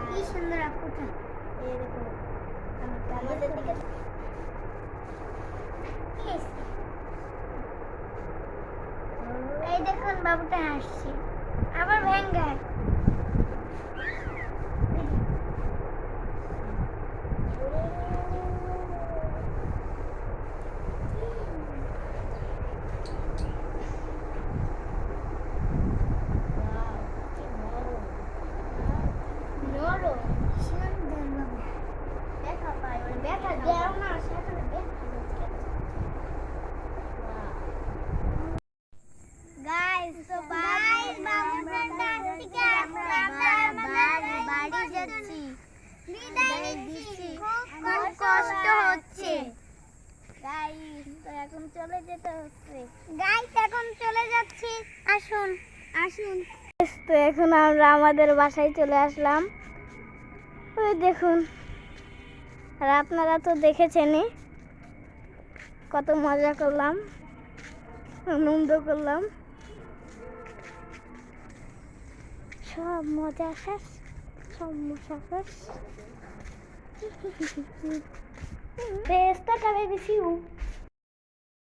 কি সুন্দর আপুটা। এই দেখুন আমাদের দিকে এই দেখুন বাবুটা হাসছে আবার ভেঙ্গায়। কষ্ট হচ্ছে এখন চলে যেতে হচ্ছে গাইস, এখন চলে যাচ্ছি। আসুন আসুন। তো এখন আমরা আমাদের বাসায় চলে আসলাম। ওই দেখুন, আর আপনারা তো দেখেছেনই কত মজা করলাম, আনন্দ করলাম, সব মজা শেষ, সব মজা শেষ। Besta, cara,